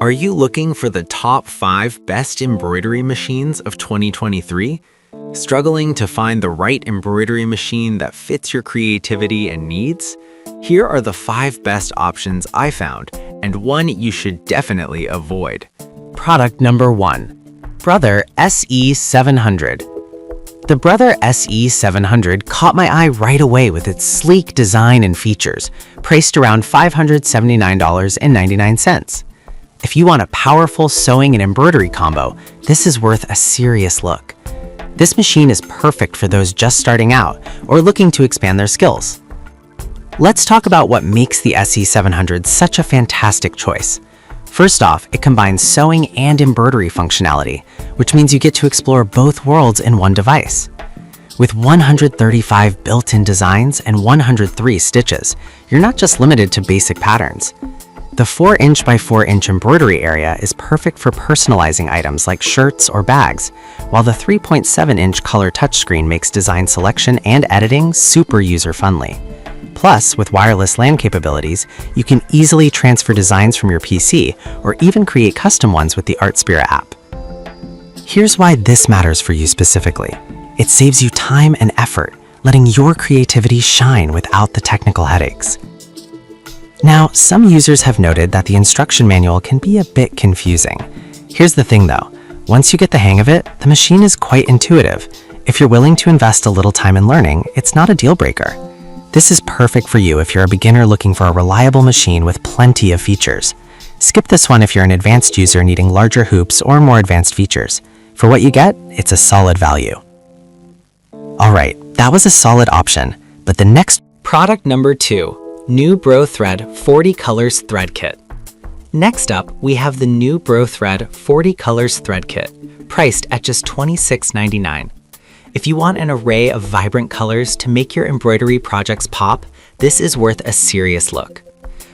Are you looking for the top 5 best embroidery machines of 2023? Struggling to find the right embroidery machine that fits your creativity and needs? Here are the 5 best options I found, and one you should definitely avoid. Product number 1. Brother SE700. The Brother SE700 caught my eye right away with its sleek design and features, priced around $579.99. If you want a powerful sewing and embroidery combo, this is worth a serious look. This machine is perfect for those just starting out or looking to expand their skills. Let's talk about what makes the SE700 such a fantastic choice. First off, it combines sewing and embroidery functionality, which means you get to explore both worlds in one device. With 135 built-in designs and 103 stitches, you're not just limited to basic patterns. The 4" by 4" embroidery area is perfect for personalizing items like shirts or bags, while the 3.7" color touchscreen makes design selection and editing super user-friendly. Plus, with wireless LAN capabilities, you can easily transfer designs from your PC or even create custom ones with the Artspira app. Here's why this matters for you specifically. It saves you time and effort, letting your creativity shine without the technical headaches. Now, some users have noted that the instruction manual can be a bit confusing. Here's the thing though, once you get the hang of it, the machine is quite intuitive. If you're willing to invest a little time in learning, it's not a deal breaker. This is perfect for you if you're a beginner looking for a reliable machine with plenty of features. Skip this one if you're an advanced user needing larger hoops or more advanced features. For what you get, it's a solid value. Alright, that was a solid option, but the next Product number 2. New Bro Thread 40 Colors Thread Kit. Next up, we have the new Bro Thread 40 Colors Thread Kit, priced at just $26.99. If you want an array of vibrant colors to make your embroidery projects pop, this is worth a serious look.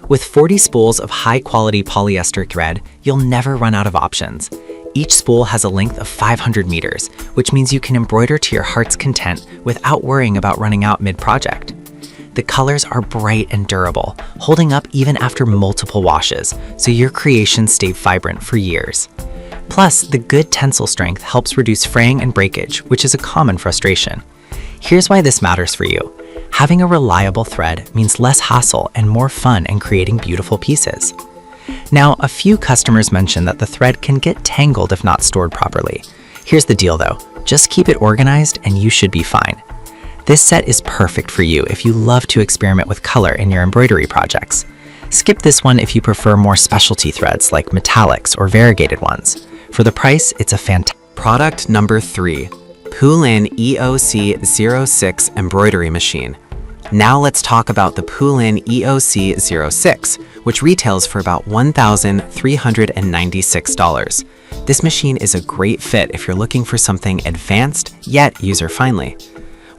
With 40 spools of high-quality polyester thread, you'll never run out of options. Each spool has a length of 500 meters, which means you can embroider to your heart's content without worrying about running out mid-project. The colors are bright and durable, holding up even after multiple washes, so your creations stay vibrant for years. Plus, the good tensile strength helps reduce fraying and breakage, which is a common frustration. Here's why this matters for you. Having a reliable thread means less hassle and more fun in creating beautiful pieces. Now, a few customers mention that the thread can get tangled if not stored properly. Here's the deal though, just keep it organized and you should be fine. This set is perfect for you if you love to experiment with color in your embroidery projects. Skip this one if you prefer more specialty threads like metallics or variegated ones. For the price, it's a fantastic. Product number 3. Poulin EOC06 Embroidery Machine. Now let's talk about the Poulin EOC06, which retails for about $1,396. This machine is a great fit if you're looking for something advanced yet user-friendly.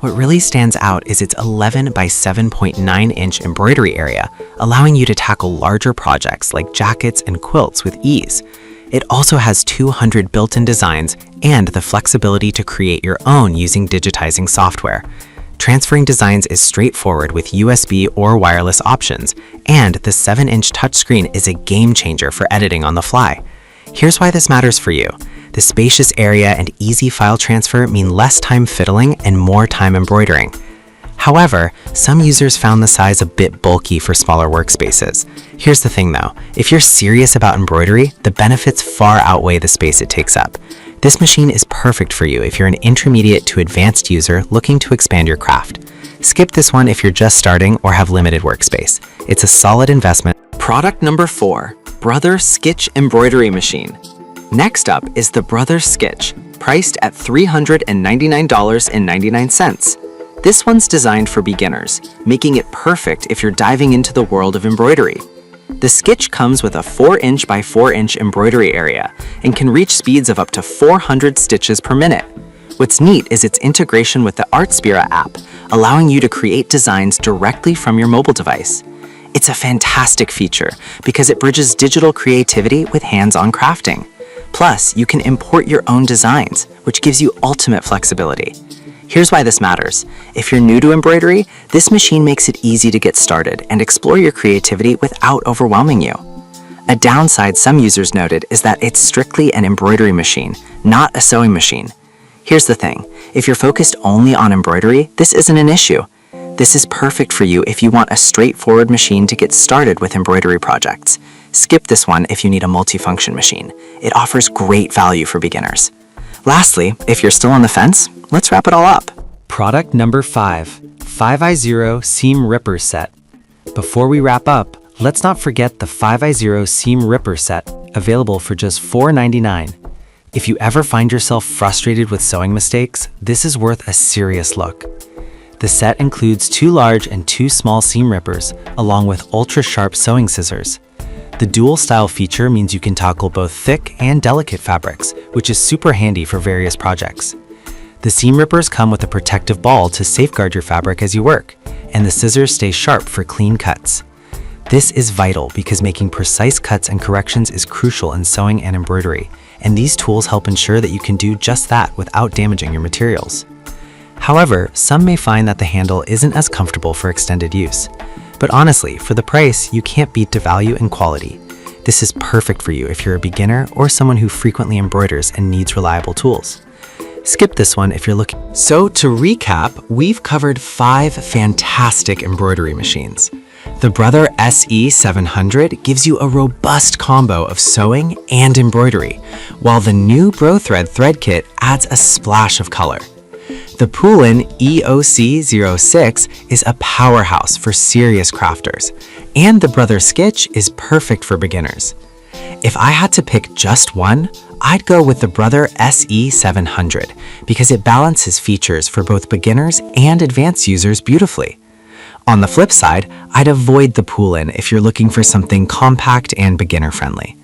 What really stands out is its 11 by 7.9" embroidery area, allowing you to tackle larger projects like jackets and quilts with ease. It also has 200 built-in designs and the flexibility to create your own using digitizing software. Transferring designs is straightforward with USB or wireless options, and the 7" touchscreen is a game changer for editing on the fly. Here's why this matters for you. The spacious area and easy file transfer mean less time fiddling and more time embroidering. However, some users found the size a bit bulky for smaller workspaces. Here's the thing though, if you're serious about embroidery, the benefits far outweigh the space it takes up. This machine is perfect for you if you're an intermediate to advanced user looking to expand your craft. Skip this one if you're just starting or have limited workspace. It's a solid investment. Product number 4. Brother Skitch Embroidery Machine. Next up is the Brother Skitch, priced at $399.99. This one's designed for beginners, making it perfect if you're diving into the world of embroidery. The Skitch comes with a 4" by 4" embroidery area and can reach speeds of up to 400 stitches per minute. What's neat is its integration with the Artspira app, allowing you to create designs directly from your mobile device. It's a fantastic feature because it bridges digital creativity with hands-on crafting. Plus, you can import your own designs, which gives you ultimate flexibility. Here's why this matters. If you're new to embroidery, this machine makes it easy to get started and explore your creativity without overwhelming you. A downside some users noted is that it's strictly an embroidery machine, not a sewing machine. Here's the thing, if you're focused only on embroidery, this isn't an issue. This is perfect for you if you want a straightforward machine to get started with embroidery projects. Skip this one if you need a multifunction machine. It offers great value for beginners. Lastly, if you're still on the fence, let's wrap it all up. Product number 5, 5i0 Seam Ripper Set. Before we wrap up, let's not forget the 5i0 Seam Ripper Set, available for just $4.99. If you ever find yourself frustrated with sewing mistakes, this is worth a serious look. The set includes 2 large and 2 small seam rippers, along with ultra-sharp sewing scissors. The dual style feature means you can tackle both thick and delicate fabrics, which is super handy for various projects. The seam rippers come with a protective ball to safeguard your fabric as you work, and the scissors stay sharp for clean cuts. This is vital because making precise cuts and corrections is crucial in sewing and embroidery, and these tools help ensure that you can do just that without damaging your materials. However, some may find that the handle isn't as comfortable for extended use. But honestly, for the price, you can't beat the value and quality. This is perfect for you if you're a beginner or someone who frequently embroiders and needs reliable tools. Skip this one if you're looking. So to recap, we've covered 5 fantastic embroidery machines. The Brother SE700 gives you a robust combo of sewing and embroidery, while the new BroThread thread kit adds a splash of color. The Poulin EOC06 is a powerhouse for serious crafters, and the Brother Skitch is perfect for beginners. If I had to pick just one, I'd go with the Brother SE700 because it balances features for both beginners and advanced users beautifully. On the flip side, I'd avoid the Poulin if you're looking for something compact and beginner-friendly.